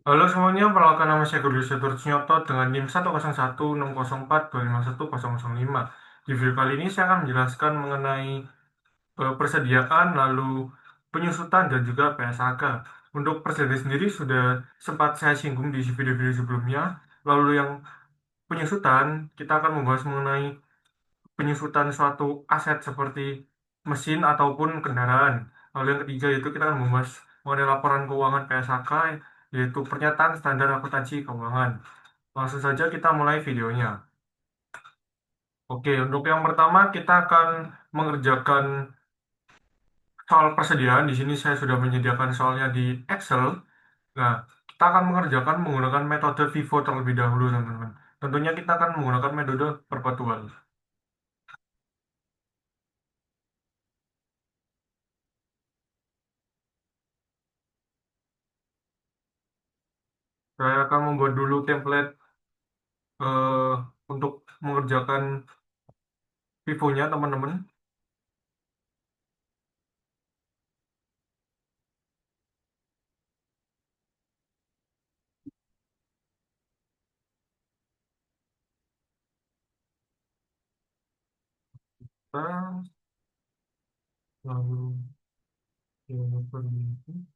Halo semuanya, perkenalkan nama saya Guru Sudarsono dengan NIM 1016042510005. Di video kali ini saya akan menjelaskan mengenai persediaan, lalu penyusutan, dan juga PSAK. Untuk persediaan sendiri sudah sempat saya singgung di video-video sebelumnya. Lalu yang penyusutan, kita akan membahas mengenai penyusutan suatu aset seperti mesin ataupun kendaraan. Lalu yang ketiga itu kita akan membahas mengenai laporan keuangan PSAK, yaitu pernyataan standar akuntansi keuangan. Langsung saja kita mulai videonya. Oke, untuk yang pertama kita akan mengerjakan soal persediaan. Di sini saya sudah menyediakan soalnya di Excel. Nah, kita akan mengerjakan menggunakan metode FIFO terlebih dahulu, teman-teman. Tentunya kita akan menggunakan metode perpetual. Saya akan membuat dulu template eh, untuk mengerjakan Vivonya, teman-teman. Kita lalu developer ini.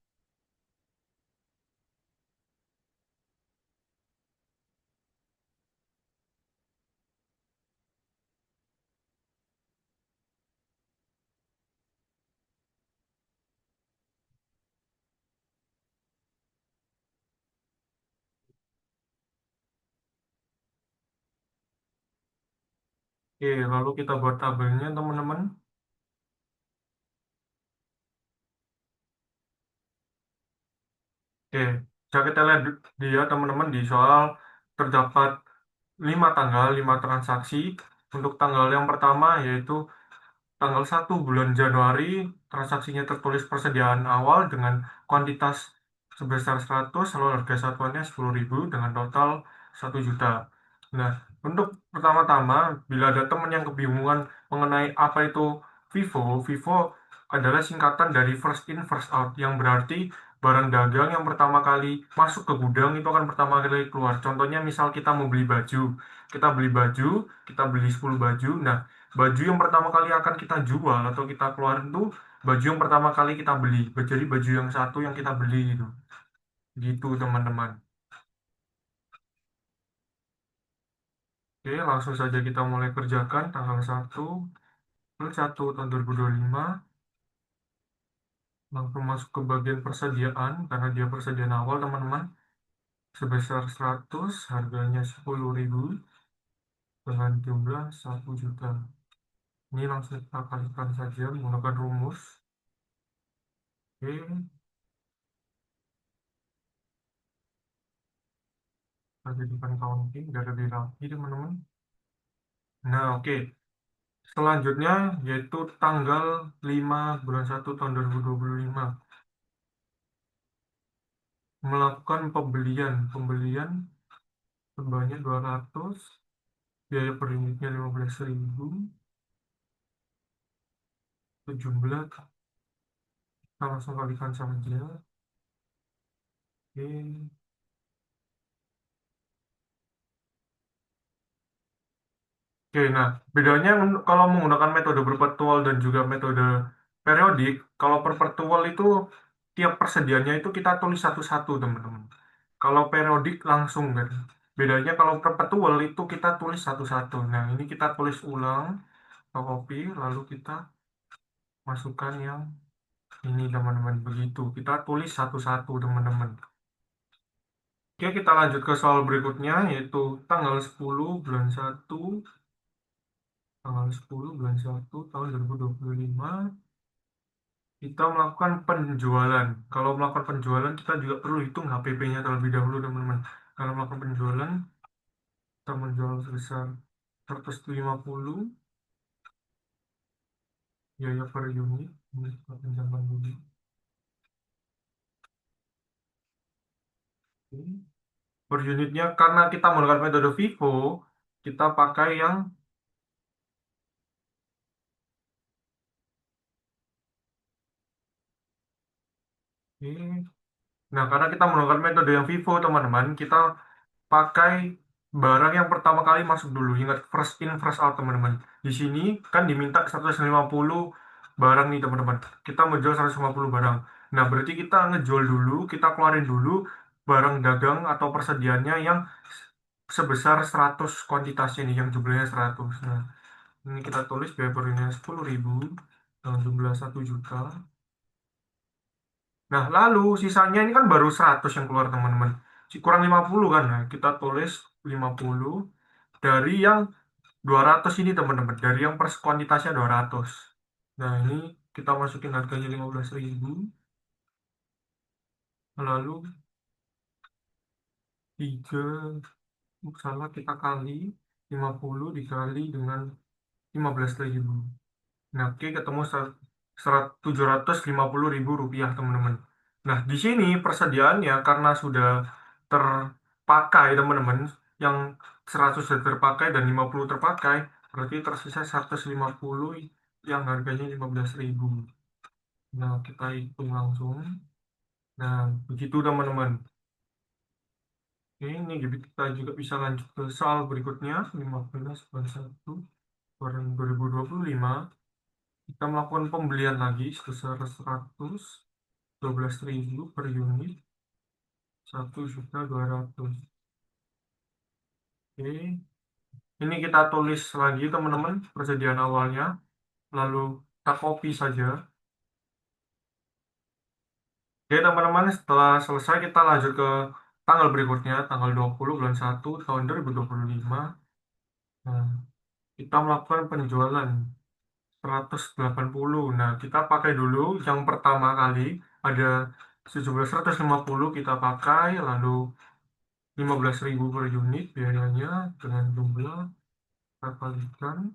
Oke, lalu kita buat tabelnya, teman-teman. Oke, bisa kita lihat dia, teman-teman, di soal terdapat 5 tanggal, 5 transaksi. Untuk tanggal yang pertama yaitu tanggal 1 bulan Januari, transaksinya tertulis persediaan awal dengan kuantitas sebesar 100, lalu harga satuannya 10.000 dengan total 1 juta. Nah, untuk pertama-tama, bila ada teman yang kebingungan mengenai apa itu FIFO, FIFO adalah singkatan dari first in, first out, yang berarti barang dagang yang pertama kali masuk ke gudang itu akan pertama kali keluar. Contohnya misal kita mau beli baju, kita beli 10 baju. Nah, baju yang pertama kali akan kita jual atau kita keluarin tuh baju yang pertama kali kita beli. Jadi baju yang satu yang kita beli itu. Gitu, teman-teman. Oke, langsung saja kita mulai kerjakan tanggal 1 tahun 2025. Langsung masuk ke bagian persediaan karena dia persediaan awal, teman-teman. Sebesar 100, harganya 10.000 dengan jumlah 1 juta. Ini langsung kita kalikan saja menggunakan rumus. Oke, kita jadikan counting biar lebih rapi, teman-teman. Nah, oke. Selanjutnya yaitu tanggal 5 bulan 1 tahun 2025. Melakukan pembelian. Pembelian sebanyak 200, biaya per unitnya 15.000. Itu jumlah, kita langsung kalikan saja. Oke. Oke, nah bedanya kalau menggunakan metode perpetual dan juga metode periodik, kalau perpetual itu tiap persediaannya itu kita tulis satu-satu, teman-teman. Kalau periodik langsung kan. Bedanya kalau perpetual itu kita tulis satu-satu. Nah, ini kita tulis ulang, kita copy, lalu kita masukkan yang ini, teman-teman. Begitu, kita tulis satu-satu, teman-teman. Oke, kita lanjut ke soal berikutnya, yaitu tanggal 10 tahun 2025, kita melakukan penjualan. Kalau melakukan penjualan, kita juga perlu hitung HPP-nya terlebih dahulu, teman-teman. Kalau melakukan penjualan, kita menjual sebesar 150, biaya per unit. Ini kita pinjamkan dulu. Oke. Per unitnya, karena kita menggunakan metode FIFO, kita pakai yang oke, Nah, karena kita menggunakan metode yang FIFO, teman-teman, kita pakai barang yang pertama kali masuk dulu. Ingat first in, first out, teman-teman. Di sini kan diminta 150 barang nih, teman-teman. Kita menjual 150 barang. Nah, berarti kita ngejual dulu, kita keluarin dulu barang dagang atau persediaannya yang sebesar 100 kuantitasnya nih, yang jumlahnya 100. Nah, ini kita tulis biaya perinya 10.000 dengan jumlah 1 juta. Nah, lalu sisanya ini kan baru 100 yang keluar, teman-teman. Kurang 50 kan. Nah, kita tulis 50 dari yang 200 ini, teman-teman. Dari yang per kuantitasnya 200. Nah, ini kita masukin harganya 15.000. Lalu 3, salah, kita kali 50 dikali dengan 15.000. Nah, oke, ketemu 750.000 rupiah, teman-teman. Nah, di sini persediaannya karena sudah terpakai, teman-teman, yang 100 sudah terpakai dan 50 terpakai, berarti tersisa 150 yang harganya 15.000. Nah, kita hitung langsung. Nah, begitu, teman-teman. Oke, ini kita juga bisa lanjut ke soal berikutnya, 15/1 2025. Kita melakukan pembelian lagi sebesar 112.000 per unit, 1.200.000. Oke, ini kita tulis lagi, teman-teman, persediaan awalnya, lalu kita copy saja. Oke, teman-teman, setelah selesai kita lanjut ke tanggal berikutnya, tanggal 20 bulan 1 tahun 2025. Nah, kita melakukan penjualan 180. Nah, kita pakai dulu yang pertama kali, ada sejumlah 150 kita pakai, lalu 15.000 per unit biayanya dengan jumlah kita kalikan.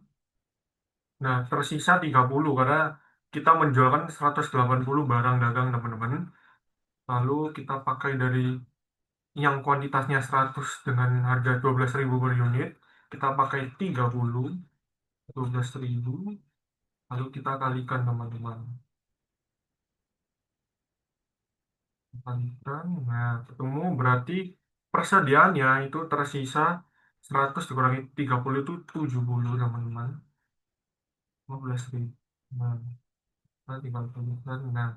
Nah, tersisa 30 karena kita menjualkan 180 barang dagang, teman-teman. Lalu kita pakai dari yang kuantitasnya 100 dengan harga 12.000 per unit. Kita pakai 30, 12.000. Lalu kita kalikan, teman-teman. Kalikan. Nah, ketemu berarti persediaannya itu tersisa 100 dikurangi 30 itu 70, teman-teman. 15.000. Nah, kita tinggal tuliskan. Nah,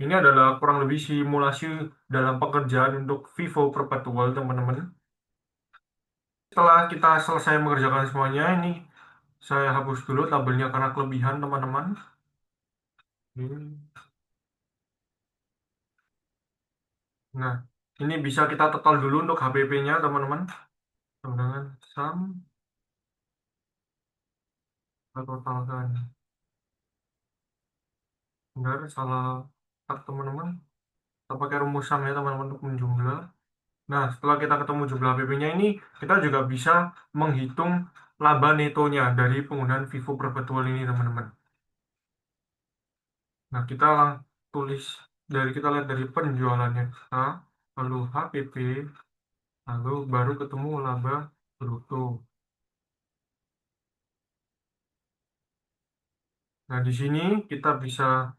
ini adalah kurang lebih simulasi dalam pekerjaan untuk Vivo Perpetual, teman-teman. Setelah kita selesai mengerjakan semuanya, ini saya hapus dulu tabelnya karena kelebihan, teman-teman. Nah, ini bisa kita total dulu untuk HPP-nya, teman-teman. Dengan sum, kita totalkan. Benar, salah tak, teman-teman. Kita pakai rumus sum ya, teman-teman, untuk menjumlah. Nah, setelah kita ketemu jumlah HPP-nya ini, kita juga bisa menghitung laba netonya dari penggunaan Vivo Perpetual ini, teman-teman. Nah, tulis kita lihat dari penjualannya kita, lalu HPP, lalu baru ketemu laba bruto. Nah, di sini kita bisa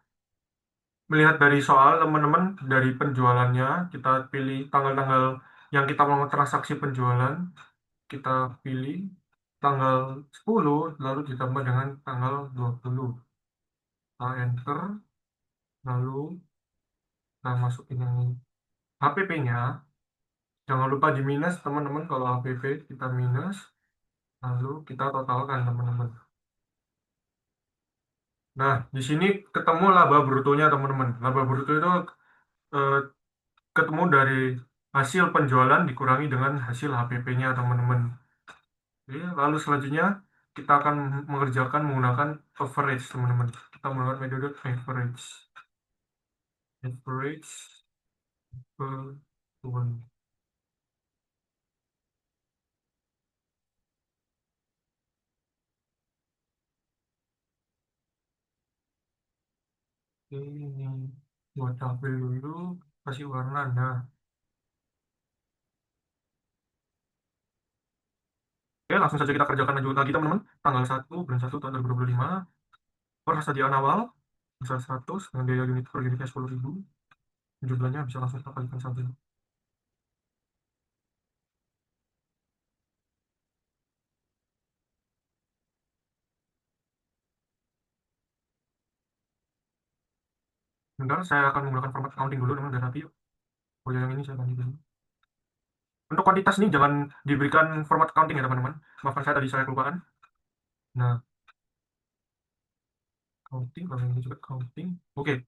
melihat dari soal, teman-teman, dari penjualannya, kita pilih tanggal-tanggal yang kita mau transaksi penjualan, kita pilih tanggal 10, lalu ditambah dengan tanggal 20. Kita enter, lalu kita masukin yang HPP-nya. Jangan lupa di minus, teman-teman, kalau HPP kita minus, lalu kita totalkan, teman-teman. Nah, di sini ketemu laba brutonya, teman-teman. Laba bruto itu eh, ketemu dari hasil penjualan dikurangi dengan hasil HPP-nya, teman-teman. Oke, lalu selanjutnya kita akan mengerjakan menggunakan average, teman-teman. Kita menggunakan metode average. Average per bulan. Ini buat tabel dulu, kasih warna. Nah, oke, langsung saja kita kerjakan lanjut lagi, teman-teman. Tanggal 1 bulan 1 tahun 2025. Persediaan awal besar 100 dengan biaya unit per unitnya 10.000. Jumlahnya bisa langsung kita kalikan saja. Bentar, saya akan menggunakan format accounting dulu teman dan rapi. Oh ya, yang ini saya ganti dulu. Untuk kuantitas ini jangan diberikan format accounting ya teman-teman. Maafkan saya tadi saya kelupaan. Nah, counting, kalau ini juga counting. Oke,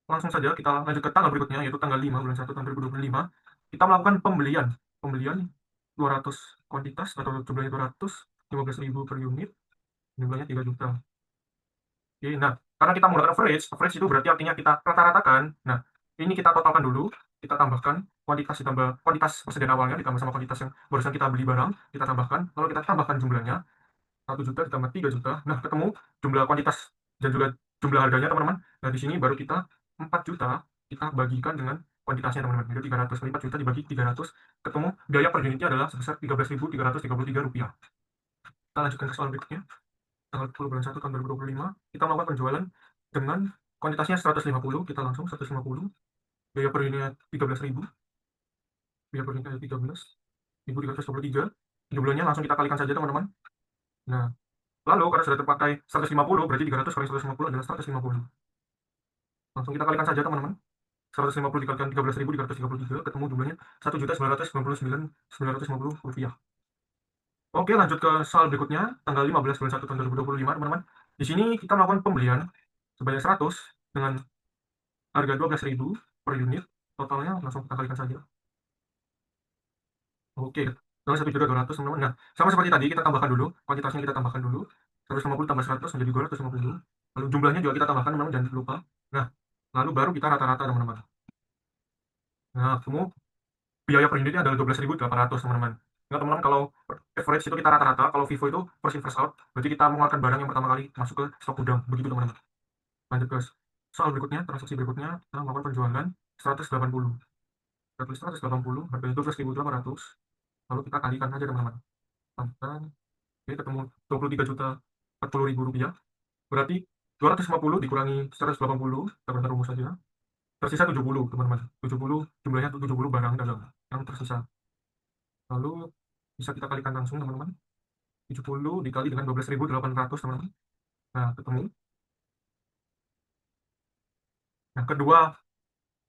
langsung saja kita lanjut ke tanggal berikutnya, yaitu tanggal 5 bulan 1 tahun 2025. Kita melakukan pembelian. Pembelian 200 kuantitas atau jumlahnya 215.000 per unit, jumlahnya 3 juta. Oke, nah, karena kita menggunakan average, average itu berarti artinya kita rata-ratakan. Nah, ini kita totalkan dulu, kita tambahkan kuantitas ditambah kuantitas persediaan awalnya ditambah sama kuantitas yang barusan kita beli barang, kita tambahkan, lalu kita tambahkan jumlahnya, 1 juta ditambah 3 juta. Nah, ketemu jumlah kuantitas dan juga jumlah harganya, teman-teman. Nah, di sini baru kita 4 juta kita bagikan dengan kuantitasnya, teman-teman. Jadi 300, 4 juta dibagi 300, ketemu biaya per unitnya adalah sebesar Rp13.333. Kita lanjutkan ke soal berikutnya. Tanggal 10 bulan 1 tahun 2025, kita melakukan penjualan dengan kuantitasnya 150, kita langsung 150, biaya per unitnya 13.000, biaya per unitnya 13.323, jumlahnya langsung kita kalikan saja, teman-teman. Nah, lalu karena sudah terpakai 150, berarti 300 kali 150 adalah 150. Langsung kita kalikan saja, teman-teman. 150 dikalikan 13.333, ketemu jumlahnya Rp1.999.950. Oke, lanjut ke soal berikutnya, tanggal 15 bulan 1 tahun 2025, teman-teman. Di sini kita melakukan pembelian sebanyak 100 dengan harga 12.000 per unit, totalnya langsung kita kalikan saja. Oke, dengan 1.200.000, teman-teman. Nah, sama seperti tadi, kita tambahkan dulu, kuantitasnya kita tambahkan dulu, 150 tambah 100 menjadi 250, lalu jumlahnya juga kita tambahkan, teman-teman, jangan lupa. Nah, lalu baru kita rata-rata, teman-teman. Nah, ketemu biaya per unitnya adalah 12.800, teman-teman. Nah, teman-teman, kalau average itu kita rata-rata, kalau FIFO itu first in first out, berarti kita mengeluarkan barang yang pertama kali masuk ke stok gudang, begitu, teman-teman. Lanjut ke soal berikutnya, transaksi berikutnya, kita melakukan penjualan 180. 180, harganya 12.800, lalu kita kalikan saja, teman-teman. Kalikan, oke, ketemu 23.040.000 rupiah, berarti 250 dikurangi 180, kita bentar rumus saja, tersisa 70, teman-teman. 70, jumlahnya 70 barang dagang yang tersisa. Lalu bisa kita kalikan langsung, teman-teman. 70 dikali dengan 12.800, teman-teman. Nah, ketemu. Nah, kedua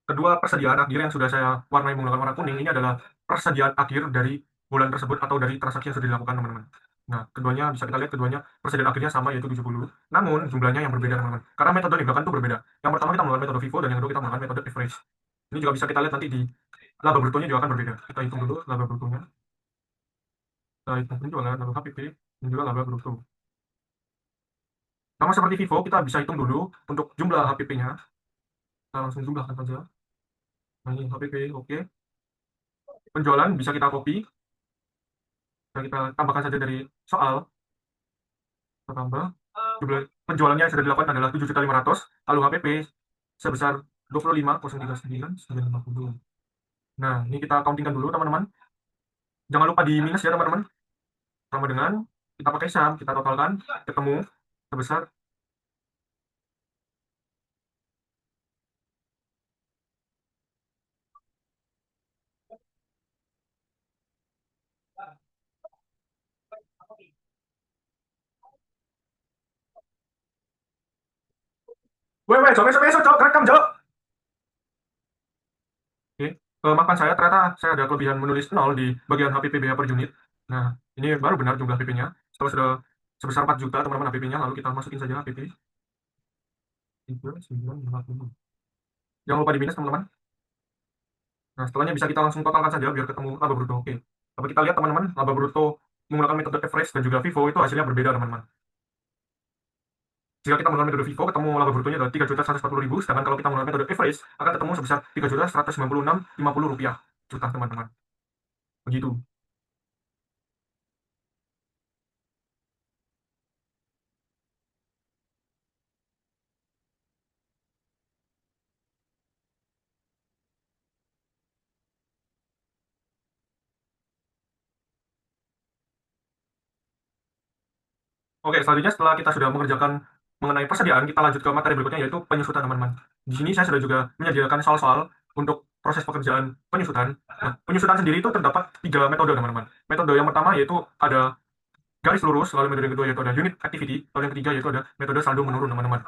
kedua persediaan akhir yang sudah saya warnai menggunakan warna kuning ini adalah persediaan akhir dari bulan tersebut atau dari transaksi yang sudah dilakukan, teman-teman. Nah, keduanya bisa kita lihat, keduanya persediaan akhirnya sama, yaitu 70. Namun jumlahnya yang berbeda, teman-teman. Karena metode di belakang itu berbeda. Yang pertama kita menggunakan metode FIFO dan yang kedua kita menggunakan metode average. Ini juga bisa kita lihat nanti di laba brutonya juga akan berbeda. Kita hitung dulu laba brutonya. Kita hitung penjualan, lalu HPP, dan juga laba bruto. Sama seperti FIFO, kita bisa hitung dulu untuk jumlah HPP-nya. Kita langsung jumlahkan saja. Nah, ini HPP, oke. Penjualan bisa kita copy, dan kita tambahkan saja dari soal. Kita tambah. Jumlah penjualannya yang sudah dilakukan adalah 7.500.000, lalu HPP sebesar 25.039.950. Nah, ini kita countingkan dulu, teman-teman. Jangan lupa di minus ya, teman-teman. Sama dengan kita pakai sum, kita totalkan, ketemu sebesar. Weh, weh, besok, besok, Cok, rekam, Cok. Oke, maafkan saya, ternyata saya ada kelebihan menulis 0 di bagian HPP biaya per unit. Nah, ini baru benar jumlah PP-nya. Setelah sudah sebesar 4 juta, teman-teman, HPP-nya, lalu kita masukin saja HPP 3.950. Jangan lupa di minus, teman-teman. Nah, setelahnya bisa kita langsung totalkan saja biar ketemu laba bruto. Oke. Tapi kita lihat, teman-teman, laba bruto menggunakan metode average dan juga FIFO itu hasilnya berbeda, teman-teman. Jika kita menggunakan metode FIFO, ketemu laba brutonya adalah 3.140.000, sedangkan kalau kita menggunakan metode average, akan ketemu sebesar 3.196.050 rupiah juta, teman-teman. Begitu. Oke, selanjutnya setelah kita sudah mengerjakan mengenai persediaan, kita lanjut ke materi berikutnya, yaitu penyusutan, teman-teman. Di sini saya sudah juga menyediakan soal-soal untuk proses pekerjaan penyusutan. Nah, penyusutan sendiri itu terdapat tiga metode, teman-teman. Metode yang pertama yaitu ada garis lurus, lalu metode yang kedua yaitu ada unit activity, lalu yang ketiga yaitu ada metode saldo menurun, teman-teman.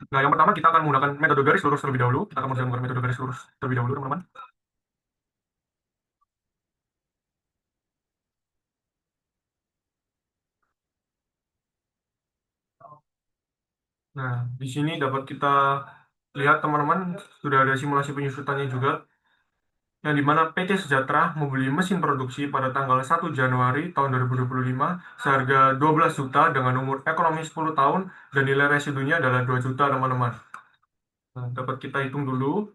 Nah, yang pertama kita akan menggunakan metode garis lurus terlebih dahulu. Kita akan menggunakan metode garis lurus terlebih dahulu, teman-teman. Nah, di sini dapat kita lihat, teman-teman, sudah ada simulasi penyusutannya juga, yang dimana PT Sejahtera membeli mesin produksi pada tanggal 1 Januari tahun 2025 seharga 12 juta dengan umur ekonomi 10 tahun dan nilai residunya adalah 2 juta, teman-teman. Nah, dapat kita hitung dulu.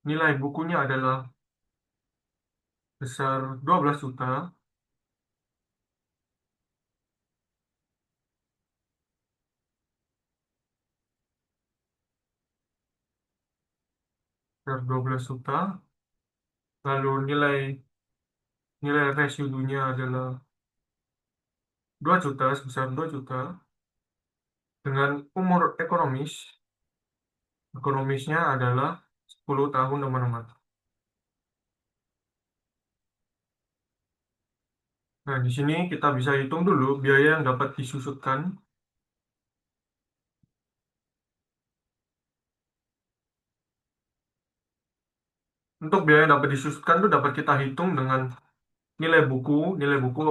Nilai bukunya adalah besar 12 juta, besar 12 juta. Lalu nilai nilai residunya adalah 2 juta, sebesar 2 juta dengan umur ekonomisnya adalah 10 tahun, teman-teman. Nah, di sini kita bisa hitung dulu biaya yang dapat disusutkan. Untuk biaya yang dapat disusutkan itu dapat kita hitung dengan nilai buku. Nilai buku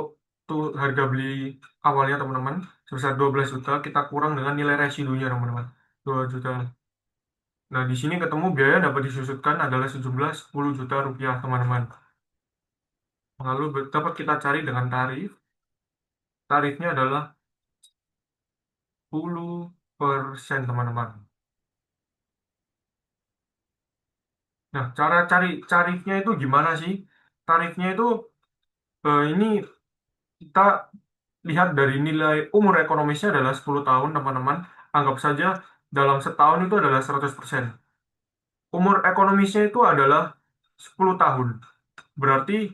itu harga beli awalnya, teman-teman, sebesar 12 juta, kita kurang dengan nilai residunya, teman-teman, 2 juta. Nah, di sini ketemu biaya yang dapat disusutkan adalah sejumlah 10 juta rupiah, teman-teman. Lalu dapat kita cari dengan tarif. Tarifnya adalah 10%, teman-teman. Nah, cara cari tarifnya itu gimana sih? Tarifnya itu ini kita lihat dari nilai umur ekonomisnya adalah 10 tahun, teman-teman. Anggap saja dalam setahun itu adalah 100%. Umur ekonomisnya itu adalah 10 tahun. Berarti,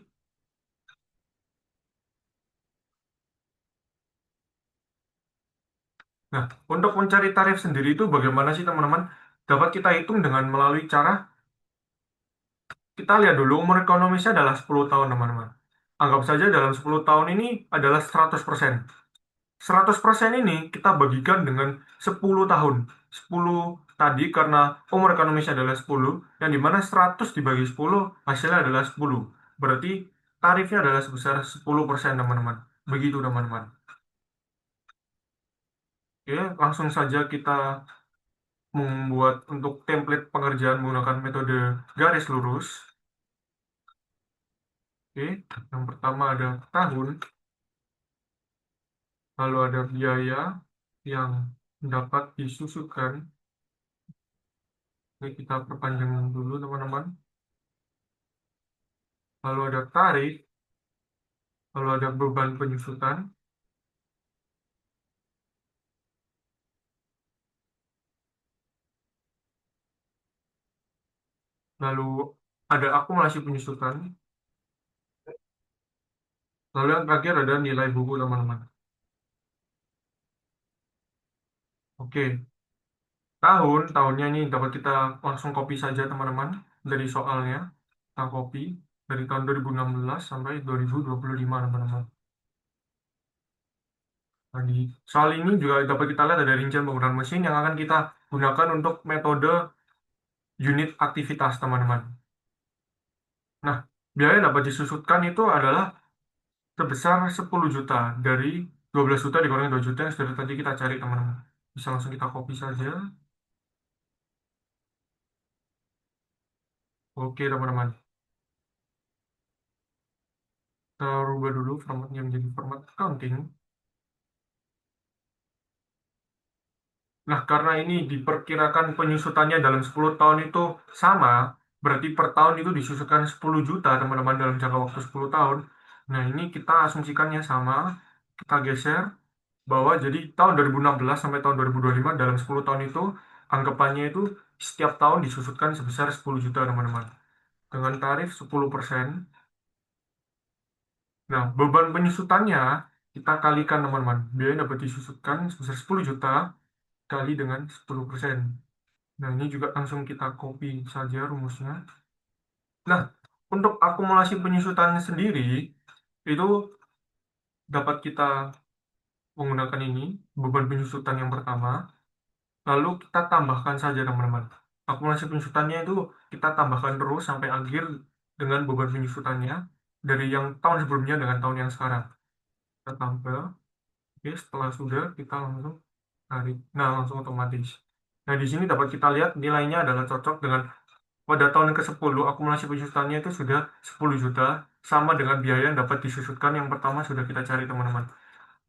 nah, untuk mencari tarif sendiri itu bagaimana sih, teman-teman? Dapat kita hitung dengan melalui cara kita lihat dulu umur ekonomisnya adalah 10 tahun, teman-teman. Anggap saja dalam 10 tahun ini adalah 100%. 100% ini kita bagikan dengan 10 tahun. 10 tadi karena umur ekonomisnya adalah 10, yang dimana 100 dibagi 10 hasilnya adalah 10. Berarti tarifnya adalah sebesar 10%, teman-teman. Begitu, teman-teman. Oke, langsung saja kita membuat untuk template pengerjaan menggunakan metode garis lurus. Oke, yang pertama ada tahun, lalu ada biaya yang dapat disusutkan. Ini kita perpanjang dulu, teman-teman. Lalu ada tarif, lalu ada beban penyusutan, lalu ada akumulasi penyusutan, lalu yang terakhir ada nilai buku, teman-teman. Oke, tahunnya ini dapat kita langsung copy saja, teman-teman, dari soalnya. Kita copy dari tahun 2016 sampai 2025, teman-teman. Nah, di soal ini juga dapat kita lihat ada rincian penggunaan mesin yang akan kita gunakan untuk metode unit aktivitas, teman-teman. Nah, biaya yang dapat disusutkan itu adalah sebesar 10 juta dari 12 juta dikurangi 2 juta yang sudah tadi kita cari, teman-teman. Bisa langsung kita copy saja. Oke, teman-teman. Kita rubah dulu formatnya menjadi format accounting. Nah, karena ini diperkirakan penyusutannya dalam 10 tahun itu sama, berarti per tahun itu disusutkan 10 juta, teman-teman, dalam jangka waktu 10 tahun. Nah, ini kita asumsikannya sama. Kita geser bahwa jadi tahun 2016 sampai tahun 2025 dalam 10 tahun itu anggapannya itu setiap tahun disusutkan sebesar 10 juta, teman-teman. Dengan tarif 10%. Nah, beban penyusutannya kita kalikan, teman-teman. Biaya dapat disusutkan sebesar 10 juta kali dengan 10%. Nah, ini juga langsung kita copy saja rumusnya. Nah, untuk akumulasi penyusutannya sendiri, itu dapat kita menggunakan ini, beban penyusutan yang pertama, lalu kita tambahkan saja teman-teman. Akumulasi penyusutannya itu kita tambahkan terus sampai akhir dengan beban penyusutannya dari yang tahun sebelumnya dengan tahun yang sekarang. Kita tambah, oke, setelah sudah kita langsung tarik. Nah, langsung otomatis. Nah, di sini dapat kita lihat nilainya adalah cocok dengan pada tahun ke-10 akumulasi penyusutannya itu sudah 10 juta, sama dengan biaya yang dapat disusutkan yang pertama sudah kita cari teman-teman.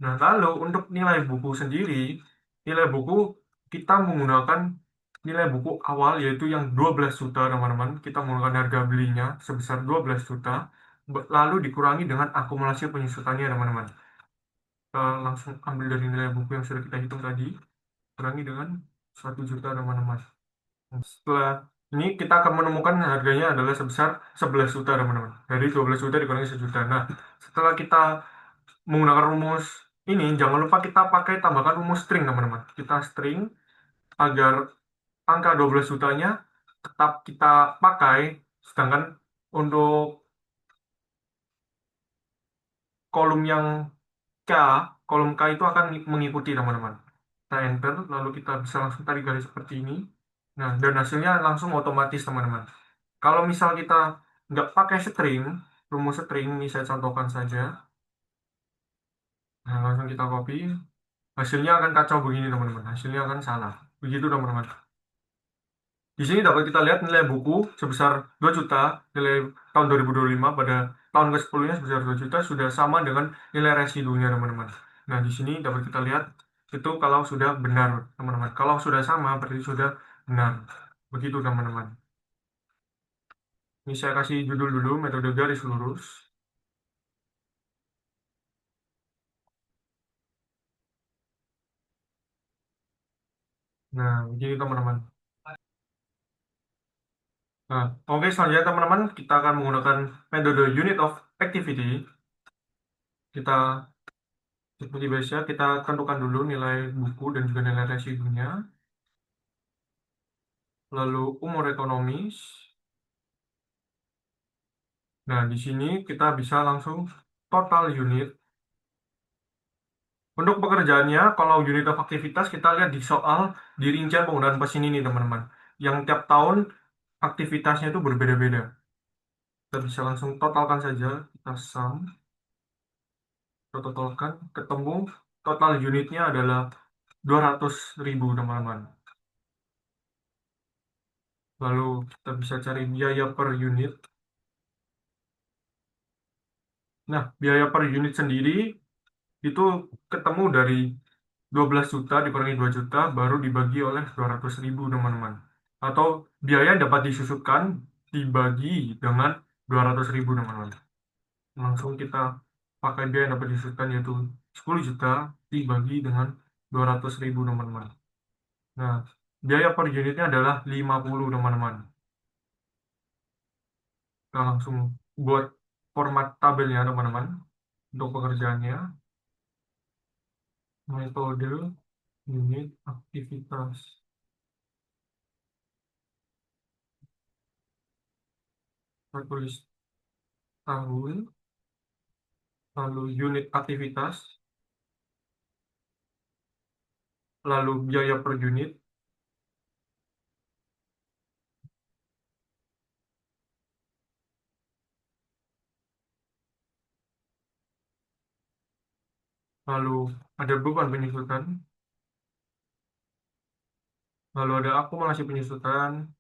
Nah, lalu untuk nilai buku sendiri, nilai buku kita menggunakan nilai buku awal yaitu yang 12 juta teman-teman. Kita menggunakan harga belinya sebesar 12 juta, lalu dikurangi dengan akumulasi penyusutannya teman-teman. Kita langsung ambil dari nilai buku yang sudah kita hitung tadi, kurangi dengan 1 juta teman-teman. Setelah ini kita akan menemukan harganya adalah sebesar 11 juta teman-teman. Dari 12 juta dikurangi 1 juta. Nah, setelah kita menggunakan rumus ini, jangan lupa kita pakai tambahkan rumus string teman-teman. Kita string agar angka 12 jutanya tetap kita pakai, sedangkan untuk kolom yang K, kolom K itu akan mengikuti teman-teman. Kita enter, lalu kita bisa langsung tarik garis seperti ini. Nah, dan hasilnya langsung otomatis teman-teman. Kalau misal kita nggak pakai string, rumus string ini saya contohkan saja. Nah, langsung kita copy. Hasilnya akan kacau begini teman-teman. Hasilnya akan salah. Begitu teman-teman. Di sini dapat kita lihat nilai buku sebesar 2 juta, nilai tahun 2025 pada tahun ke-10-nya sebesar 2 juta sudah sama dengan nilai residunya teman-teman. Nah, di sini dapat kita lihat itu kalau sudah benar teman-teman. Kalau sudah sama berarti sudah benar. Begitu teman-teman. Ini saya kasih judul dulu, metode garis lurus. Nah, begini teman-teman. Nah, oke, selanjutnya teman-teman, kita akan menggunakan metode unit of activity. Kita seperti biasa, kita tentukan dulu nilai buku dan juga nilai residunya. Lalu umur ekonomis. Nah, di sini kita bisa langsung total unit. Untuk pekerjaannya, kalau unit of aktivitas kita lihat di soal di rincian penggunaan mesin ini teman-teman. Yang tiap tahun aktivitasnya itu berbeda-beda. Kita bisa langsung totalkan saja. Kita sum, kita totalkan, ketemu total unitnya adalah 200.000 teman-teman. Lalu kita bisa cari biaya per unit. Nah, biaya per unit sendiri itu ketemu dari 12 juta dikurangi 2 juta baru dibagi oleh 200.000 teman-teman. Atau biaya yang dapat disusutkan dibagi dengan 200.000 teman-teman. Langsung kita pakai biaya yang dapat disusutkan yaitu 10 juta dibagi dengan 200.000 teman-teman. Nah, biaya per unitnya adalah 50 teman-teman. Kita langsung buat format tabelnya teman-teman untuk pekerjaannya. Metode unit aktivitas. Kita tulis tahun, lalu unit aktivitas, lalu biaya per unit, lalu ada beban penyusutan, lalu ada akumulasi penyusutan,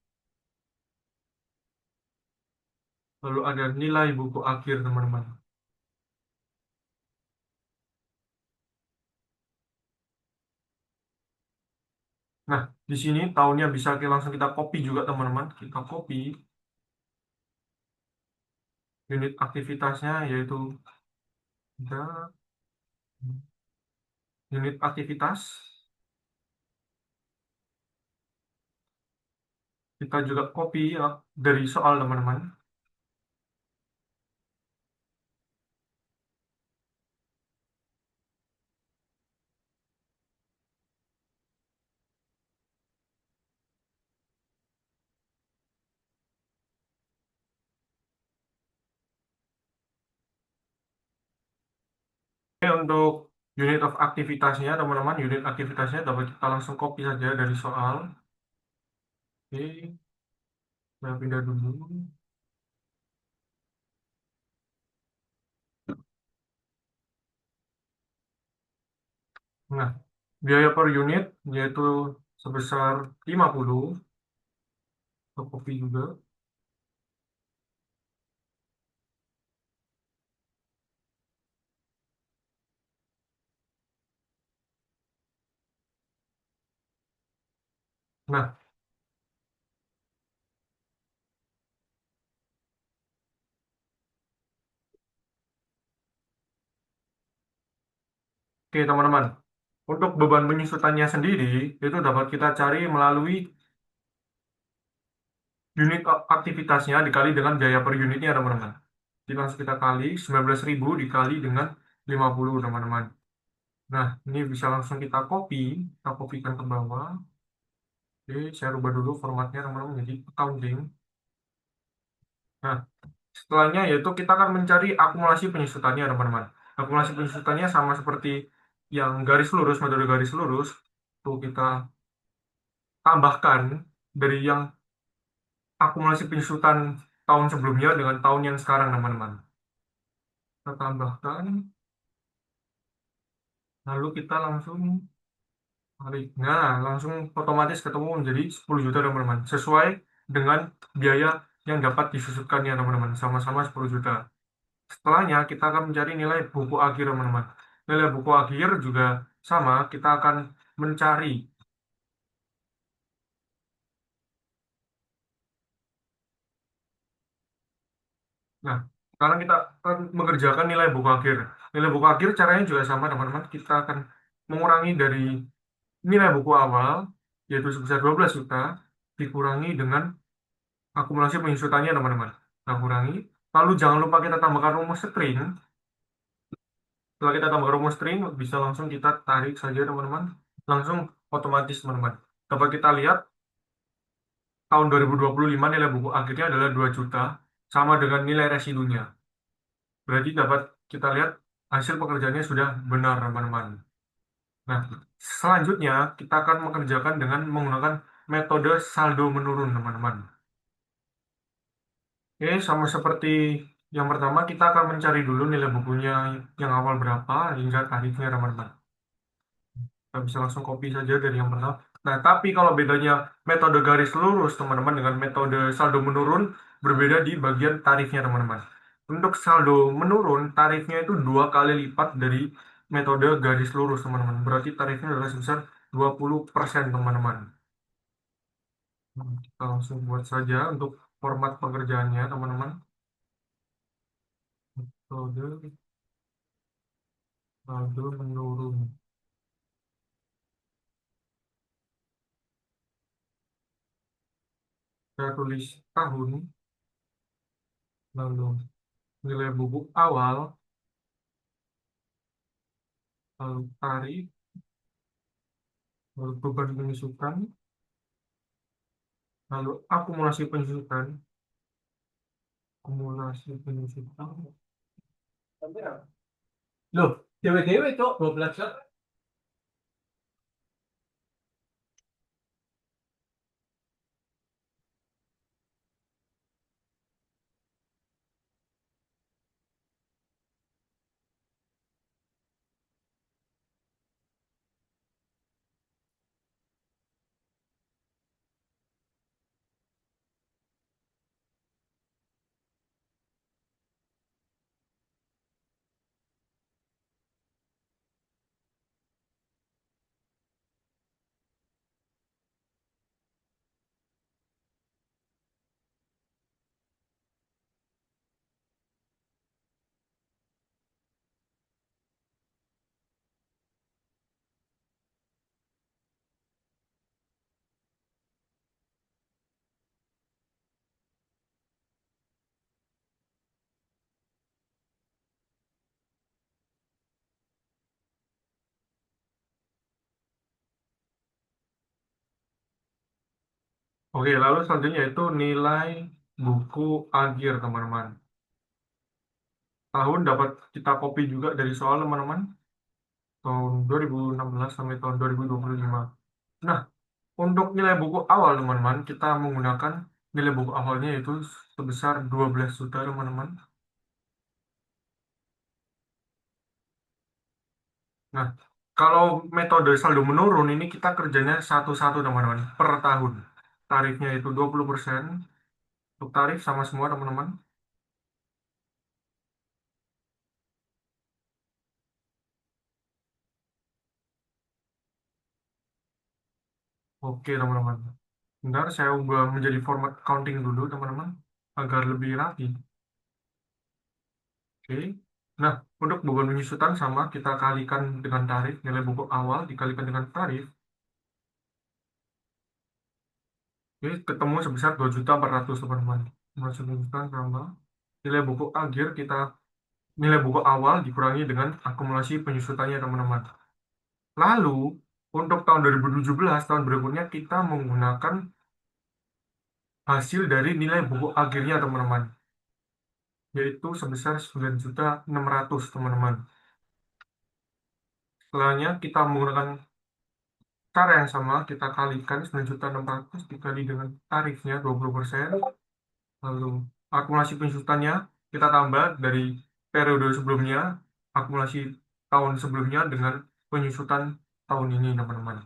lalu ada nilai buku akhir teman-teman. Nah, di sini tahunnya bisa langsung kita copy juga teman-teman. Kita copy unit aktivitasnya yaitu ada unit aktivitas. Kita juga copy ya, dari soal teman-teman. Oke, untuk unit of aktivitasnya, teman-teman, unit aktivitasnya dapat kita langsung copy saja dari soal. Oke, saya pindah dulu. Nah, biaya per unit yaitu sebesar 50, untuk copy juga. Nah, oke teman-teman, untuk beban penyusutannya sendiri itu dapat kita cari melalui unit aktivitasnya dikali dengan biaya per unitnya teman-teman. Jadi langsung kita kali 19.000 dikali dengan 50 teman-teman. Nah, ini bisa langsung kita kopikan ke bawah. Oke, saya rubah dulu formatnya teman-teman jadi accounting. Nah, setelahnya yaitu kita akan mencari akumulasi penyusutannya teman-teman. Akumulasi penyusutannya sama seperti yang garis lurus, metode garis lurus. Tuh kita tambahkan dari yang akumulasi penyusutan tahun sebelumnya dengan tahun yang sekarang teman-teman. Kita tambahkan, lalu kita langsung tarik. Nah, langsung otomatis ketemu menjadi 10 juta teman-teman. Sesuai dengan biaya yang dapat disusutkannya teman-teman. Sama-sama 10 juta. Setelahnya kita akan mencari nilai buku akhir teman-teman. Nilai buku akhir juga sama, kita akan mencari. Nah, sekarang kita akan mengerjakan nilai buku akhir. Nilai buku akhir caranya juga sama teman-teman. Kita akan mengurangi dari nilai buku awal, yaitu sebesar 12 juta, dikurangi dengan akumulasi penyusutannya teman-teman. Kita kurangi. Lalu jangan lupa kita tambahkan rumus string. Setelah kita tambahkan rumus string, bisa langsung kita tarik saja teman-teman. Langsung otomatis teman-teman. Dapat kita lihat tahun 2025 nilai buku akhirnya adalah 2 juta, sama dengan nilai residunya. Berarti dapat kita lihat hasil pekerjaannya sudah benar teman-teman. Nah, selanjutnya kita akan mengerjakan dengan menggunakan metode saldo menurun teman-teman. Oke, sama seperti yang pertama, kita akan mencari dulu nilai bukunya yang awal berapa hingga tarifnya teman-teman. Kita bisa langsung copy saja dari yang pertama. Nah, tapi kalau bedanya metode garis lurus, teman-teman, dengan metode saldo menurun, berbeda di bagian tarifnya, teman-teman. Untuk saldo menurun, tarifnya itu 2 kali lipat dari metode garis lurus, teman-teman. Berarti tarifnya adalah sebesar 20%, teman-teman. Kita langsung buat saja untuk format pekerjaannya, teman-teman. Metode saldo menurun. Saya tulis tahun, lalu nilai buku awal, lalu tarif, lalu beban penyusutan, lalu akumulasi penyusutan. Loh, dewe-dewe cok 12 jam. Oke, lalu selanjutnya itu nilai buku akhir, teman-teman. tahun dapat kita copy juga dari soal teman-teman tahun 2016 sampai tahun 2025. Nah, untuk nilai buku awal teman-teman, kita menggunakan nilai buku awalnya yaitu sebesar 12 juta teman-teman. Nah, kalau metode saldo menurun ini kita kerjanya satu-satu teman-teman per tahun. Tarifnya itu 20%. Untuk tarif sama semua teman-teman. Oke teman-teman. Bentar saya ubah menjadi format accounting dulu teman-teman agar lebih rapi. Oke. Nah, untuk beban penyusutan sama kita kalikan dengan tarif, nilai buku awal dikalikan dengan tarif. Oke, ketemu sebesar 2.400.000 teman-teman. Masuk penyusutan sama nilai buku akhir kita nilai buku awal dikurangi dengan akumulasi penyusutannya teman-teman. Lalu untuk tahun 2017 tahun berikutnya kita menggunakan hasil dari nilai buku akhirnya teman-teman, yaitu sebesar 9.600.000 teman-teman. Setelahnya kita menggunakan cara yang sama, kita kalikan 9.600.000 dikali dengan tarifnya 20%. Lalu akumulasi pensutannya kita tambah dari periode sebelumnya, akumulasi tahun sebelumnya dengan penyusutan tahun ini teman-teman.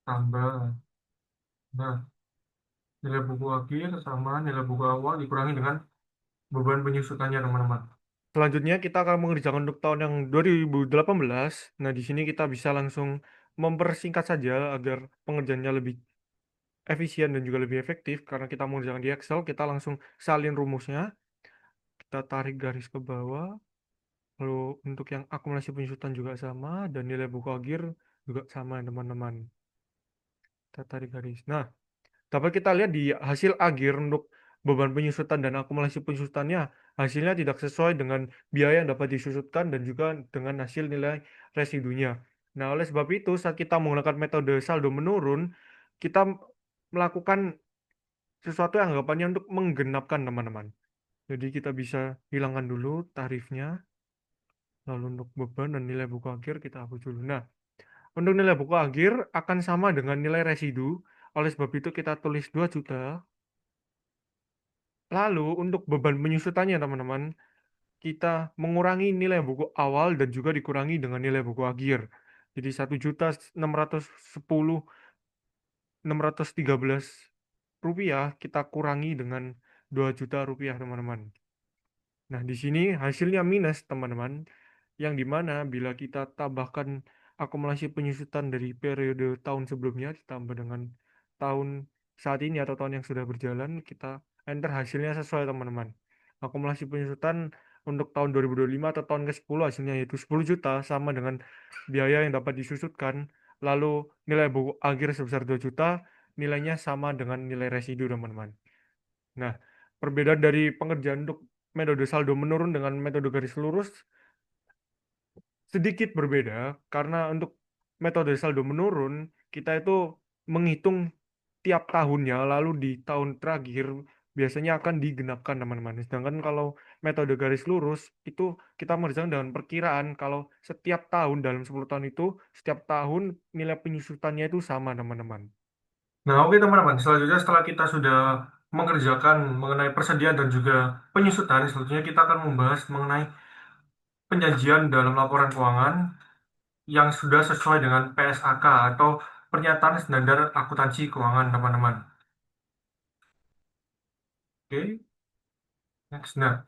Tambah. Nah, nilai buku akhir sama nilai buku awal dikurangi dengan beban penyusutannya teman-teman. Selanjutnya kita akan mengerjakan untuk tahun yang 2018. Nah, di sini kita bisa langsung mempersingkat saja agar pengerjaannya lebih efisien dan juga lebih efektif. Karena kita mengerjakan di Excel, kita langsung salin rumusnya. Kita tarik garis ke bawah. Lalu untuk yang akumulasi penyusutan juga sama dan nilai buku akhir juga sama teman-teman. Kita tarik garis. Nah, dapat kita lihat di hasil akhir untuk beban penyusutan dan akumulasi penyusutannya, hasilnya tidak sesuai dengan biaya yang dapat disusutkan dan juga dengan hasil nilai residunya. Nah, oleh sebab itu, saat kita menggunakan metode saldo menurun, kita melakukan sesuatu yang anggapannya untuk menggenapkan teman-teman. Jadi kita bisa hilangkan dulu tarifnya, lalu untuk beban dan nilai buku akhir kita hapus dulu. Nah, untuk nilai buku akhir akan sama dengan nilai residu, oleh sebab itu kita tulis 2 juta. Lalu untuk beban penyusutannya teman-teman, kita mengurangi nilai buku awal dan juga dikurangi dengan nilai buku akhir. Jadi 1.610.613 rupiah kita kurangi dengan 2 juta rupiah teman-teman. Nah, di sini hasilnya minus teman-teman, yang dimana bila kita tambahkan akumulasi penyusutan dari periode tahun sebelumnya ditambah dengan tahun saat ini atau tahun yang sudah berjalan, kita enter hasilnya sesuai teman-teman. Akumulasi penyusutan untuk tahun 2025 atau tahun ke-10 hasilnya yaitu 10 juta sama dengan biaya yang dapat disusutkan, lalu nilai buku akhir sebesar 2 juta, nilainya sama dengan nilai residu teman-teman. Nah, perbedaan dari pengerjaan untuk metode saldo menurun dengan metode garis lurus sedikit berbeda karena untuk metode saldo menurun kita itu menghitung tiap tahunnya lalu di tahun terakhir biasanya akan digenapkan teman-teman. Sedangkan kalau metode garis lurus itu kita mengerjakan dengan perkiraan kalau setiap tahun dalam 10 tahun itu setiap tahun nilai penyusutannya itu sama teman-teman. Nah, oke teman-teman, selanjutnya setelah kita sudah mengerjakan mengenai persediaan dan juga penyusutan, selanjutnya kita akan membahas mengenai penyajian dalam laporan keuangan yang sudah sesuai dengan PSAK atau Pernyataan Standar Akuntansi Keuangan, teman-teman. Oke, next. Nah,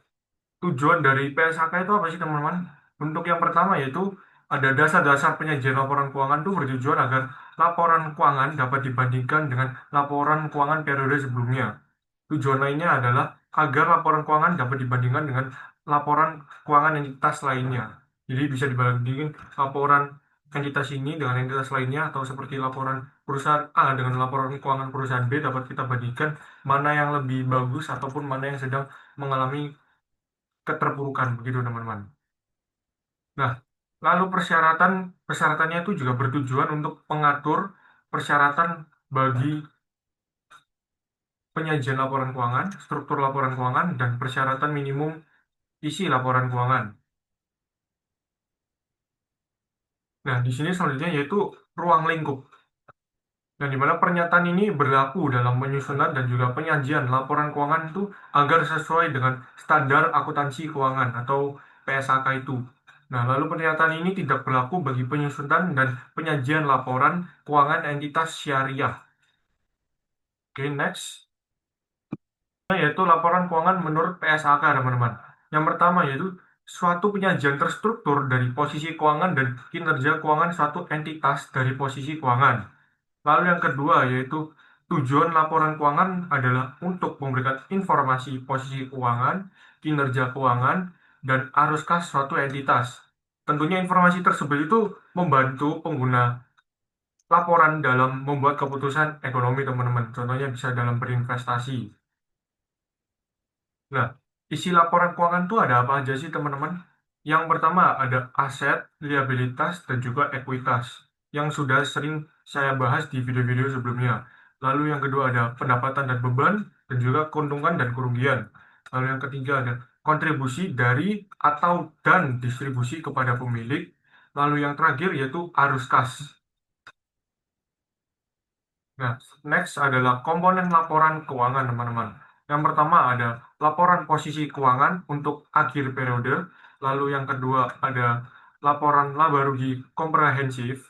tujuan dari PSAK itu apa sih, teman-teman? Untuk yang pertama yaitu ada dasar-dasar penyajian laporan keuangan itu bertujuan agar laporan keuangan dapat dibandingkan dengan laporan keuangan periode sebelumnya. Tujuan lainnya adalah agar laporan keuangan dapat dibandingkan dengan laporan keuangan entitas lainnya. Jadi bisa dibandingkan laporan entitas ini dengan entitas lainnya atau seperti laporan perusahaan A dengan laporan keuangan perusahaan B dapat kita bandingkan mana yang lebih bagus ataupun mana yang sedang mengalami keterpurukan begitu teman-teman. Nah, lalu persyaratannya itu juga bertujuan untuk mengatur persyaratan bagi penyajian laporan keuangan, struktur laporan keuangan, dan persyaratan minimum isi laporan keuangan. Nah, di sini selanjutnya yaitu ruang lingkup. Yang dimana pernyataan ini berlaku dalam penyusunan dan juga penyajian laporan keuangan itu agar sesuai dengan standar akuntansi keuangan atau PSAK itu. Nah, lalu pernyataan ini tidak berlaku bagi penyusunan dan penyajian laporan keuangan entitas syariah. Oke, next. Yaitu laporan keuangan menurut PSAK, teman-teman. Yang pertama yaitu suatu penyajian terstruktur dari posisi keuangan dan kinerja keuangan suatu entitas dari posisi keuangan. Lalu yang kedua yaitu tujuan laporan keuangan adalah untuk memberikan informasi posisi keuangan, kinerja keuangan, dan arus kas suatu entitas. Tentunya informasi tersebut itu membantu pengguna laporan dalam membuat keputusan ekonomi, teman-teman. Contohnya bisa dalam berinvestasi. Nah, isi laporan keuangan itu ada apa aja sih, teman-teman? Yang pertama ada aset, liabilitas, dan juga ekuitas yang sudah sering saya bahas di video-video sebelumnya. Lalu yang kedua ada pendapatan dan beban, dan juga keuntungan dan kerugian. Lalu yang ketiga ada kontribusi dari atau dan distribusi kepada pemilik. Lalu yang terakhir yaitu arus kas. Nah, next adalah komponen laporan keuangan, teman-teman. Yang pertama ada laporan posisi keuangan untuk akhir periode, lalu yang kedua ada laporan laba rugi komprehensif,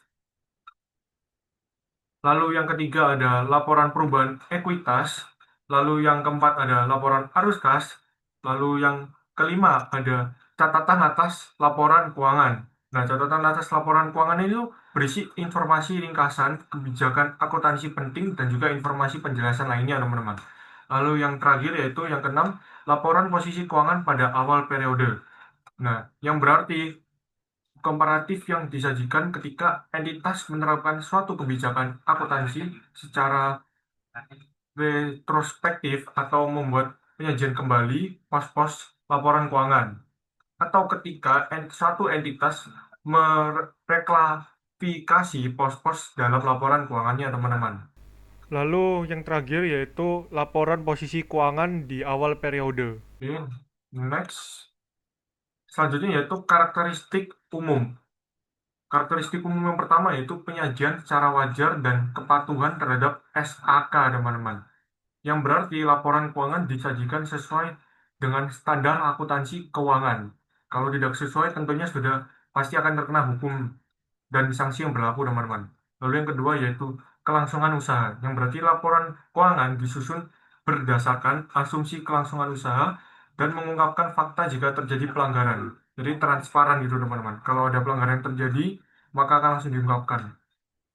lalu yang ketiga ada laporan perubahan ekuitas, lalu yang keempat ada laporan arus kas, lalu yang kelima ada catatan atas laporan keuangan. Nah, catatan atas laporan keuangan itu berisi informasi ringkasan kebijakan akuntansi penting dan juga informasi penjelasan lainnya, teman-teman. Lalu yang terakhir yaitu yang keenam, laporan posisi keuangan pada awal periode. Nah, yang berarti komparatif yang disajikan ketika entitas menerapkan suatu kebijakan akuntansi secara retrospektif atau membuat penyajian kembali pos-pos laporan keuangan, atau ketika satu entitas mereklasifikasi pos-pos dalam laporan keuangannya, teman-teman. Lalu yang terakhir yaitu laporan posisi keuangan di awal periode. Oke, next. Selanjutnya yaitu karakteristik umum. Karakteristik umum yang pertama yaitu penyajian secara wajar dan kepatuhan terhadap SAK, teman-teman. Yang berarti laporan keuangan disajikan sesuai dengan standar akuntansi keuangan. Kalau tidak sesuai, tentunya sudah pasti akan terkena hukum dan sanksi yang berlaku, teman-teman. Lalu yang kedua yaitu kelangsungan usaha, yang berarti laporan keuangan disusun berdasarkan asumsi kelangsungan usaha dan mengungkapkan fakta jika terjadi pelanggaran. Jadi transparan gitu, teman-teman. Kalau ada pelanggaran yang terjadi, maka akan langsung diungkapkan.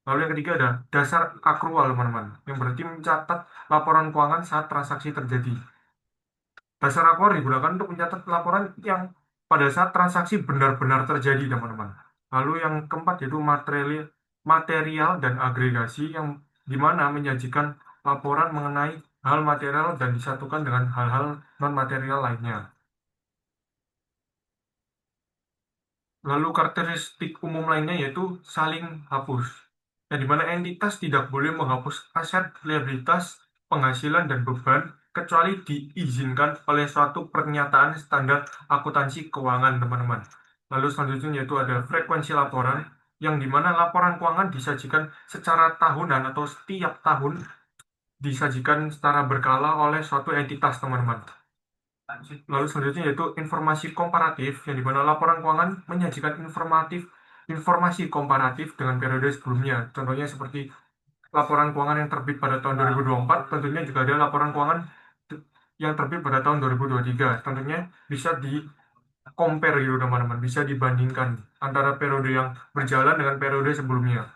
Lalu yang ketiga ada dasar akrual, teman-teman, yang berarti mencatat laporan keuangan saat transaksi terjadi. Dasar akrual digunakan untuk mencatat laporan yang pada saat transaksi benar-benar terjadi, teman-teman. Lalu yang keempat yaitu material dan agregasi, yang dimana menyajikan laporan mengenai hal material dan disatukan dengan hal-hal non-material lainnya. Lalu karakteristik umum lainnya yaitu saling hapus, yang dimana entitas tidak boleh menghapus aset, liabilitas, penghasilan, dan beban kecuali diizinkan oleh suatu pernyataan standar akuntansi keuangan, teman-teman. Lalu selanjutnya yaitu ada frekuensi laporan, yang dimana laporan keuangan disajikan secara tahunan atau setiap tahun disajikan secara berkala oleh suatu entitas, teman-teman. Lalu selanjutnya yaitu informasi komparatif, yang dimana laporan keuangan menyajikan informasi komparatif dengan periode sebelumnya. Contohnya seperti laporan keuangan yang terbit pada tahun 2024, tentunya juga ada laporan keuangan yang terbit pada tahun 2023. Tentunya bisa di compare gitu, teman-teman, bisa dibandingkan antara periode yang berjalan dengan periode sebelumnya.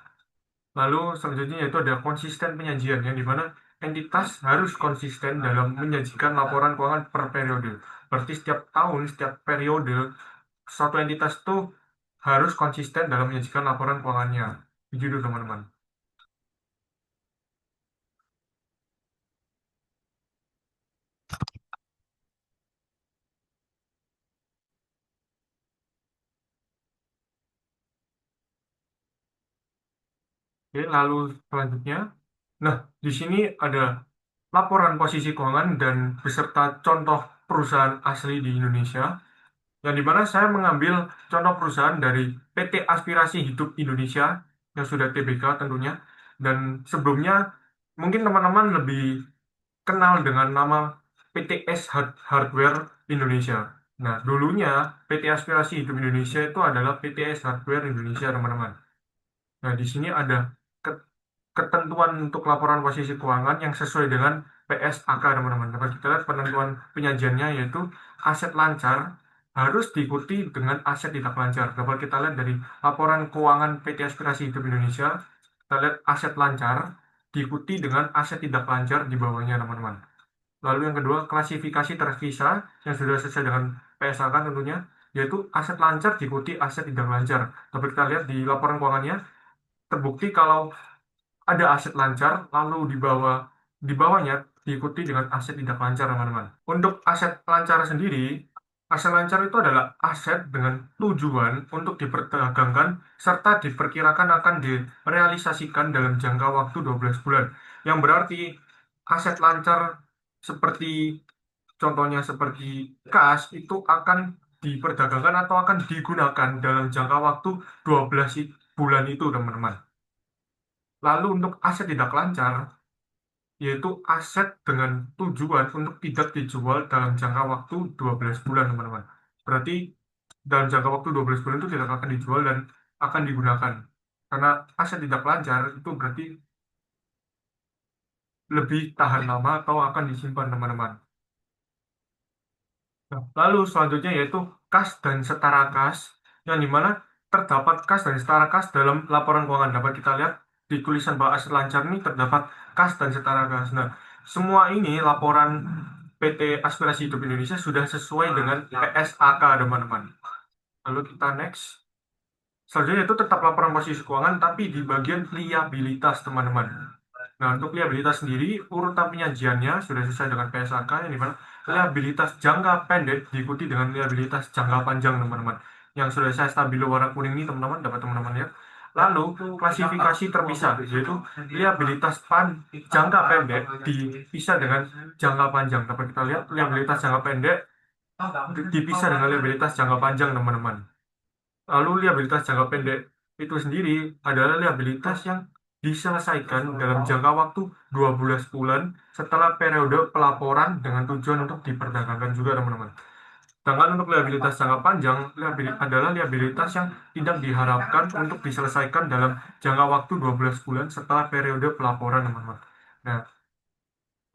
Lalu selanjutnya yaitu ada konsisten penyajian, yang dimana entitas harus konsisten dalam menyajikan laporan keuangan per periode. Berarti setiap tahun, setiap periode, suatu entitas itu harus konsisten dalam menyajikan laporan keuangannya. Begitu, teman-teman. Oke, lalu selanjutnya. Nah, di sini ada laporan posisi keuangan dan beserta contoh perusahaan asli di Indonesia. yang dimana saya mengambil contoh perusahaan dari PT Aspirasi Hidup Indonesia yang sudah TBK tentunya, dan sebelumnya mungkin teman-teman lebih kenal dengan nama PTS Hardware Indonesia. Nah, dulunya PT Aspirasi Hidup Indonesia itu adalah PTS Hardware Indonesia, teman-teman. Nah, di sini ada ketentuan untuk laporan posisi keuangan yang sesuai dengan PSAK, teman-teman. Dapat kita lihat penentuan penyajiannya yaitu aset lancar harus diikuti dengan aset tidak lancar. Dapat kita lihat dari laporan keuangan PT Aspirasi Hidup Indonesia, kita lihat aset lancar diikuti dengan aset tidak lancar di bawahnya, teman-teman. Lalu yang kedua, klasifikasi terpisah yang sudah sesuai dengan PSAK tentunya, yaitu aset lancar diikuti aset tidak lancar. Dapat kita lihat di laporan keuangannya, terbukti kalau ada aset lancar, lalu di bawahnya diikuti dengan aset tidak lancar, teman-teman. Untuk aset lancar sendiri, aset lancar itu adalah aset dengan tujuan untuk diperdagangkan serta diperkirakan akan direalisasikan dalam jangka waktu 12 bulan. Yang berarti aset lancar seperti contohnya seperti kas itu akan diperdagangkan atau akan digunakan dalam jangka waktu 12 bulan itu, teman-teman. Lalu untuk aset tidak lancar, yaitu aset dengan tujuan untuk tidak dijual dalam jangka waktu 12 bulan, teman-teman. Berarti dalam jangka waktu 12 bulan itu tidak akan dijual dan akan digunakan. Karena aset tidak lancar itu berarti lebih tahan lama atau akan disimpan, teman-teman. Nah, lalu selanjutnya yaitu kas dan setara kas, yang dimana terdapat kas dan setara kas dalam laporan keuangan. Dapat kita lihat di tulisan bawah aset lancar ini terdapat kas dan setara kas. Nah, semua ini laporan PT Aspirasi Hidup Indonesia sudah sesuai dengan PSAK, teman-teman. Lalu kita next. Selanjutnya itu tetap laporan posisi keuangan, tapi di bagian liabilitas, teman-teman. Nah, untuk liabilitas sendiri, urutan penyajiannya sudah sesuai dengan PSAK, yang dimana liabilitas jangka pendek diikuti dengan liabilitas jangka panjang, teman-teman. Yang sudah saya stabilo warna kuning ini, teman-teman, dapat teman-teman lihat. Lalu, klasifikasi terpisah, yaitu liabilitas jangka pendek dipisah dengan jangka panjang. Dapat kita lihat, liabilitas jangka pendek dipisah dengan liabilitas jangka panjang, teman-teman. Lalu liabilitas jangka pendek itu sendiri adalah liabilitas yang diselesaikan dalam jangka waktu 12 bulan setelah periode pelaporan dengan tujuan untuk diperdagangkan juga, teman-teman. Sedangkan untuk liabilitas jangka panjang adalah liabilitas yang tidak diharapkan untuk diselesaikan dalam jangka waktu 12 bulan setelah periode pelaporan, teman-teman. Nah,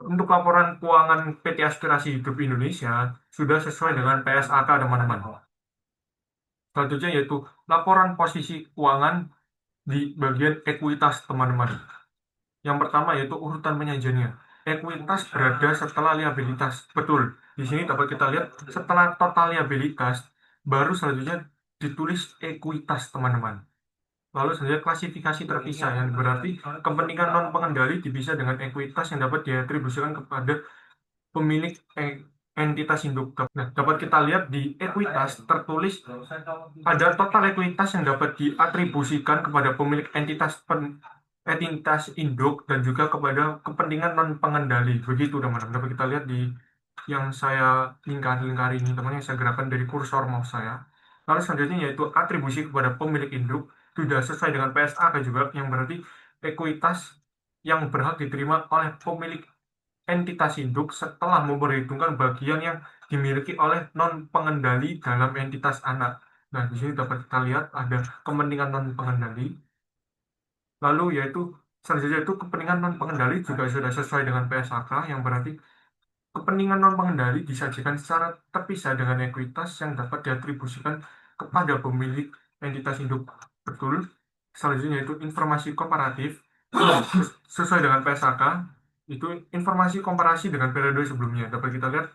untuk laporan keuangan PT Aspirasi Hidup Indonesia sudah sesuai dengan PSAK, teman-teman. Selanjutnya yaitu laporan posisi keuangan di bagian ekuitas, teman-teman. Yang pertama yaitu urutan penyajiannya. Ekuitas berada setelah liabilitas. Betul. Di sini dapat kita lihat setelah total liabilitas baru selanjutnya ditulis ekuitas, teman-teman. Lalu selanjutnya klasifikasi terpisah yang berarti kepentingan non pengendali dipisah dengan ekuitas yang dapat diatribusikan kepada pemilik entitas induk. Nah, dapat kita lihat di ekuitas tertulis ada total ekuitas yang dapat diatribusikan kepada pemilik entitas induk dan juga kepada kepentingan non pengendali. Begitu, teman-teman. Dapat kita lihat di yang saya lingkari ini, teman, yang saya gerakkan dari kursor mouse saya. Lalu selanjutnya yaitu atribusi kepada pemilik induk sudah sesuai dengan PSAK juga, yang berarti ekuitas yang berhak diterima oleh pemilik entitas induk setelah memperhitungkan bagian yang dimiliki oleh non pengendali dalam entitas anak. Nah, di sini dapat kita lihat ada kepentingan non pengendali. Lalu yaitu selanjutnya itu kepentingan non pengendali juga sudah sesuai dengan PSAK, yang berarti kepentingan non pengendali disajikan secara terpisah dengan ekuitas yang dapat diatribusikan kepada pemilik entitas induk. Betul. Selanjutnya itu informasi komparatif sesuai dengan PSAK, itu informasi komparasi dengan periode sebelumnya. Dapat kita lihat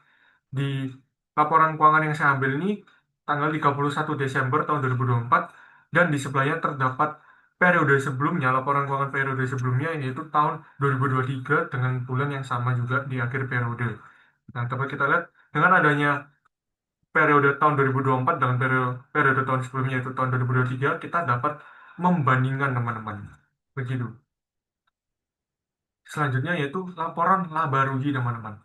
di laporan keuangan yang saya ambil ini tanggal 31 Desember tahun 2024, dan di sebelahnya terdapat periode sebelumnya, laporan keuangan periode sebelumnya, yaitu tahun 2023 dengan bulan yang sama juga di akhir periode. Nah, dapat kita lihat dengan adanya periode tahun 2024 dengan periode tahun sebelumnya yaitu tahun 2023, kita dapat membandingkan, teman-teman. Begitu. Selanjutnya yaitu laporan laba rugi, teman-teman.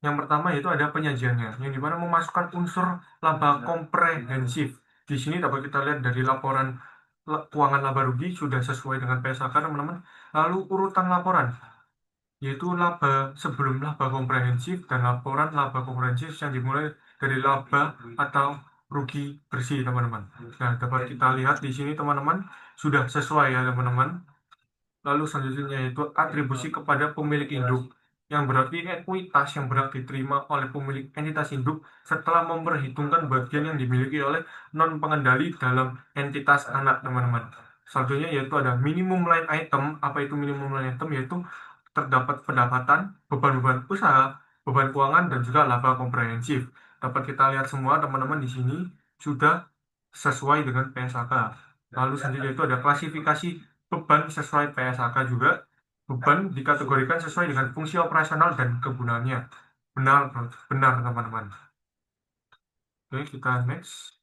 Yang pertama yaitu ada penyajiannya, yang dimana memasukkan unsur laba komprehensif. Di sini dapat kita lihat dari laporan keuangan laba rugi sudah sesuai dengan PSAK, teman-teman. Lalu urutan laporan, yaitu laba sebelum laba komprehensif dan laporan laba komprehensif yang dimulai dari laba atau rugi bersih, teman-teman. Nah, dapat kita lihat di sini, teman-teman, sudah sesuai ya, teman-teman. Lalu selanjutnya yaitu atribusi kepada pemilik induk, yang berarti ekuitas yang berhak diterima oleh pemilik entitas induk setelah memperhitungkan bagian yang dimiliki oleh non pengendali dalam entitas anak, teman-teman. Selanjutnya yaitu ada minimum line item. Apa itu minimum line item? Yaitu terdapat pendapatan, beban-beban usaha, beban keuangan, dan juga laba komprehensif. Dapat kita lihat semua, teman-teman, di sini sudah sesuai dengan PSAK. Lalu selanjutnya itu ada klasifikasi beban sesuai PSAK juga. Beban dikategorikan sesuai dengan fungsi operasional dan kegunaannya. Benar, benar, teman-teman. Oke, kita next.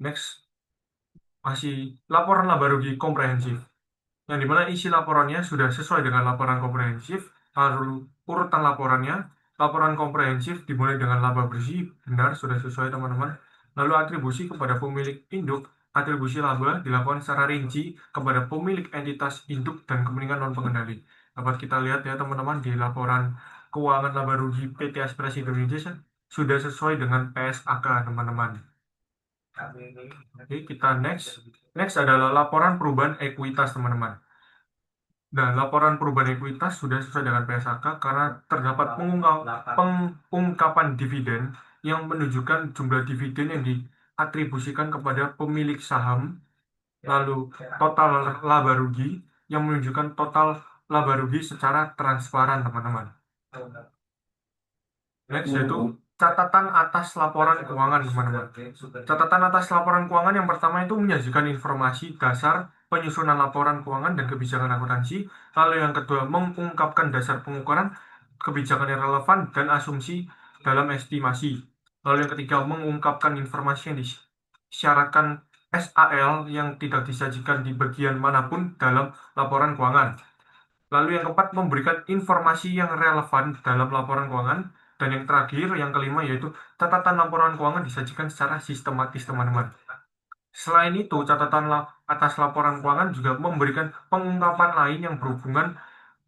Next, masih laporan laba rugi komprehensif, yang dimana isi laporannya sudah sesuai dengan laporan komprehensif. Lalu urutan laporannya, laporan komprehensif dimulai dengan laba bersih, benar, sudah sesuai, teman-teman. Lalu atribusi kepada pemilik induk, atribusi laba dilakukan secara rinci kepada pemilik entitas induk dan kepentingan non pengendali. Dapat kita lihat ya, teman-teman, di laporan keuangan laba rugi PT Aspirasi Indonesia sudah sesuai dengan PSAK, teman-teman. Oke, kita next. Next adalah laporan perubahan ekuitas, teman-teman. Nah, laporan perubahan ekuitas sudah sesuai dengan PSAK karena terdapat pengungkapan dividen yang menunjukkan jumlah dividen yang diatribusikan kepada pemilik saham, lalu total laba rugi yang menunjukkan total laba rugi secara transparan, teman-teman. Next yaitu catatan atas laporan keuangan, teman-teman. Catatan atas laporan keuangan yang pertama itu menyajikan informasi dasar penyusunan laporan keuangan dan kebijakan akuntansi. Lalu yang kedua mengungkapkan dasar pengukuran kebijakan yang relevan dan asumsi dalam estimasi. Lalu yang ketiga mengungkapkan informasi yang disyaratkan SAL yang tidak disajikan di bagian manapun dalam laporan keuangan. Lalu yang keempat, memberikan informasi yang relevan dalam laporan keuangan. Dan yang terakhir, yang kelima, yaitu catatan laporan keuangan disajikan secara sistematis, teman-teman. Selain itu, catatan atas laporan keuangan juga memberikan pengungkapan lain yang berhubungan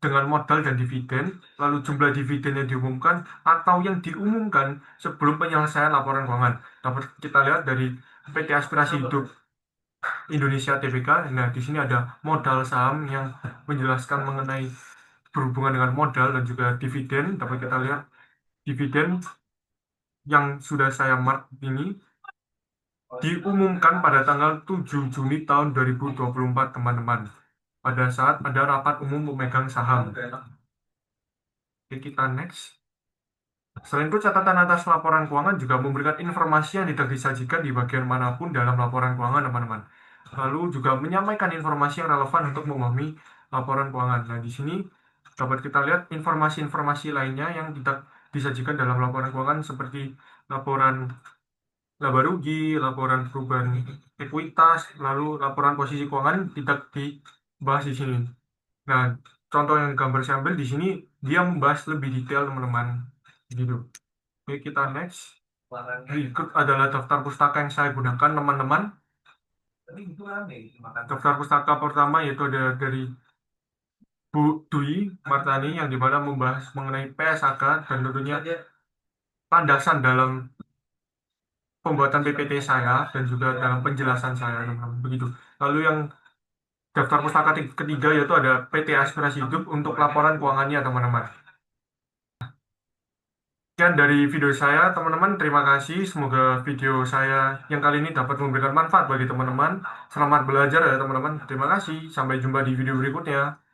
dengan modal dan dividen, lalu jumlah dividen yang diumumkan atau yang diumumkan sebelum penyelesaian laporan keuangan. Dapat kita lihat dari PT Aspirasi Hidup Indonesia Tbk. Nah, di sini ada modal saham yang menjelaskan mengenai berhubungan dengan modal dan juga dividen. Dapat kita lihat dividen yang sudah saya mark ini diumumkan pada tanggal 7 Juni tahun 2024, teman-teman, pada saat ada rapat umum pemegang saham. Oke, kita next. Selain itu, catatan atas laporan keuangan juga memberikan informasi yang tidak disajikan di bagian manapun dalam laporan keuangan, teman-teman. Lalu juga menyampaikan informasi yang relevan untuk memahami laporan keuangan. Nah, di sini dapat kita lihat informasi-informasi lainnya yang tidak disajikan dalam laporan keuangan seperti laporan laba rugi, laporan perubahan ekuitas, lalu laporan posisi keuangan tidak dibahas di sini. Nah, contoh yang gambar saya ambil di sini, dia membahas lebih detail, teman-teman. Gitu. Oke, kita next. Berikut adalah daftar pustaka yang saya gunakan, teman-teman. Daftar pustaka pertama yaitu ada dari Bu Dwi Martani, yang dimana membahas mengenai PSAK dan tentunya landasan dalam pembuatan PPT saya dan juga dalam penjelasan saya, teman-teman. Begitu. Lalu yang daftar pustaka ketiga yaitu ada PT Aspirasi Hidup untuk laporan keuangannya, teman-teman. Sekian dari video saya, teman-teman. Terima kasih. Semoga video saya yang kali ini dapat memberikan manfaat bagi teman-teman. Selamat belajar ya, teman-teman. Terima kasih. Sampai jumpa di video berikutnya.